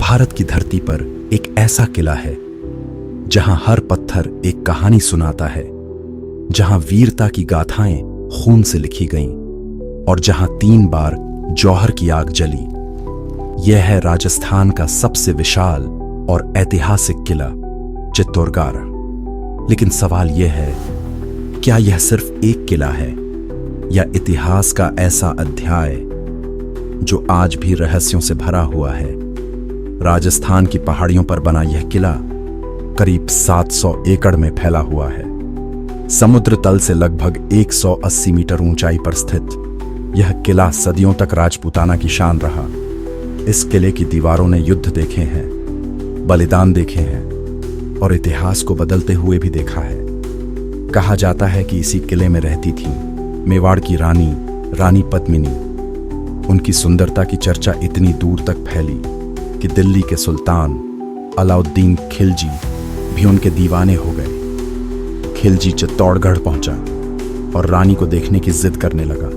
भारत की धरती पर एक ऐसा किला है जहां हर पत्थर एक कहानी सुनाता है, जहां वीरता की गाथाएं खून से लिखी गईं और जहां 3 बार जौहर की आग जली। यह है राजस्थान का सबसे विशाल और ऐतिहासिक किला चित्तौड़गढ़। लेकिन सवाल यह है, क्या यह सिर्फ एक किला है या इतिहास का ऐसा अध्याय जो आज भी रहस्यों से भरा हुआ है? राजस्थान की पहाड़ियों पर बना यह किला करीब 700 एकड़ में फैला हुआ है। समुद्र तल से लगभग 180 मीटर ऊंचाई पर स्थित यह किला सदियों तक राजपूताना की शान रहा। इस किले की दीवारों ने युद्ध देखे हैं, बलिदान देखे हैं और इतिहास को बदलते हुए भी देखा है। कहा जाता है कि इसी किले में रहती थी मेवाड़ की रानी पद्मिनी। उनकी सुंदरता की चर्चा इतनी दूर तक फैली कि दिल्ली के सुल्तान अलाउद्दीन खिलजी भी उनके दीवाने हो गए। खिलजी चित्तौड़गढ़ पहुंचा और रानी को देखने की जिद करने लगा।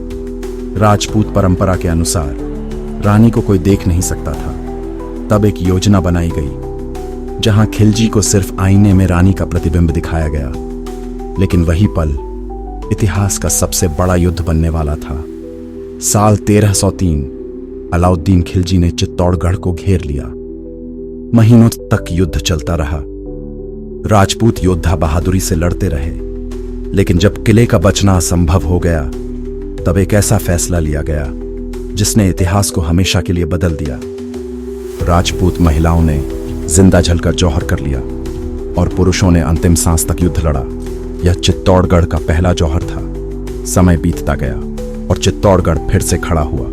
राजपूत परंपरा के अनुसार रानी को कोई देख नहीं सकता था। तब एक योजना बनाई गई जहां खिलजी को सिर्फ आईने में रानी का प्रतिबिंब दिखाया गया। लेकिन वही पल इतिहास का सबसे बड़ा युद्ध बनने वाला था। साल 1303 अलाउद्दीन खिलजी ने चित्तौड़गढ़ को घेर लिया। महीनों तक युद्ध चलता रहा। राजपूत योद्धा बहादुरी से लड़ते रहे, लेकिन जब किले का बचना असंभव हो गया तब एक ऐसा फैसला लिया गया जिसने इतिहास को हमेशा के लिए बदल दिया। राजपूत महिलाओं ने जिंदा जलकर जौहर कर लिया और पुरुषों ने अंतिम सांस तक युद्ध लड़ा। यह चित्तौड़गढ़ का पहला जौहर था। समय बीतता गया और चित्तौड़गढ़ फिर से खड़ा हुआ।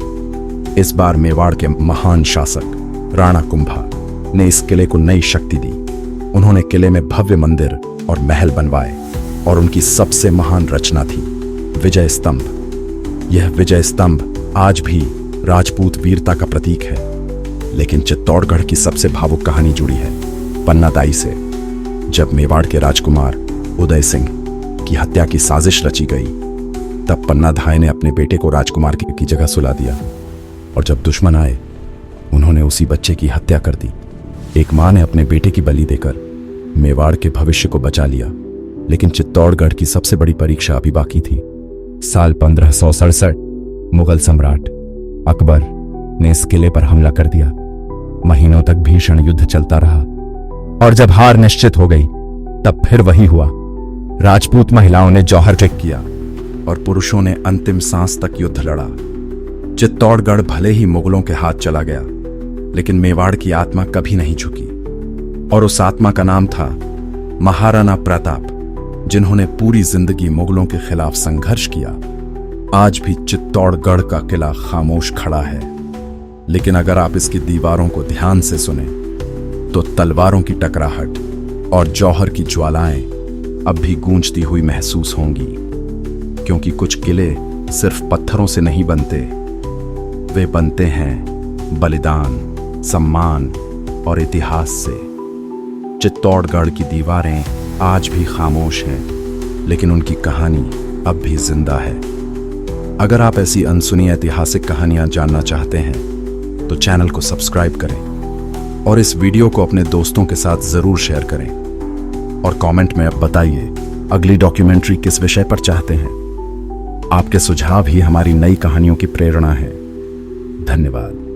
इस बार मेवाड़ के महान शासक राणा कुंभा ने इस किले को नई शक्ति दी। उन्होंने किले में भव्य मंदिर और महल बनवाए और उनकी सबसे महान रचना थी विजय स्तंभ। यह विजय स्तंभ आज भी राजपूत वीरता का प्रतीक है। लेकिन चित्तौड़गढ़ की सबसे भावुक कहानी जुड़ी है पन्नादाई से। जब मेवाड़ के राजकुमार उदय सिंह की हत्या की साजिश रची गई, तब पन्नाधाय ने अपने बेटे को राजकुमार की जगह सुला दिया और जब दुश्मन आए उन्होंने उसी बच्चे की हत्या कर दी। एक मां ने अपने बेटे की बलि देकर मेवाड़ के भविष्य को बचा लिया। लेकिन चित्तौड़गढ़ की सबसे बड़ी परीक्षा अभी बाकी थी। साल 1567 मुगल सम्राट अकबर ने इस किले पर हमला कर दिया। महीनों तक भीषण युद्ध चलता रहा और जब हार निश्चित हो गई तब फिर वही हुआ। राजपूत महिलाओं ने जौहर चेक किया और पुरुषों ने अंतिम सांस तक युद्ध लड़ा। चित्तौड़गढ़ भले ही मुगलों के हाथ चला गया, लेकिन मेवाड़ की आत्मा कभी नहीं झुकी और उस आत्मा का नाम था महाराणा प्रताप, जिन्होंने पूरी जिंदगी मुगलों के खिलाफ संघर्ष किया। आज भी चित्तौड़गढ़ का किला खामोश खड़ा है, लेकिन अगर आप इसकी दीवारों को ध्यान से सुने तो तलवारों की टकराहट और जौहर की ज्वालाएं अब भी गूंजती हुई महसूस होंगी। क्योंकि कुछ किले सिर्फ पत्थरों से नहीं बनते, वे बनते हैं बलिदान, सम्मान और इतिहास से। चित्तौड़गढ़ की दीवारें आज भी खामोश हैं, लेकिन उनकी कहानी अब भी जिंदा है। अगर आप ऐसी अनसुनी ऐतिहासिक कहानियां जानना चाहते हैं तो चैनल को सब्सक्राइब करें और इस वीडियो को अपने दोस्तों के साथ जरूर शेयर करें। और कमेंट में अब बताइए अगली डॉक्यूमेंट्री किस विषय पर चाहते हैं। आपके सुझाव ही हमारी नई कहानियों की प्रेरणा है। धन्यवाद।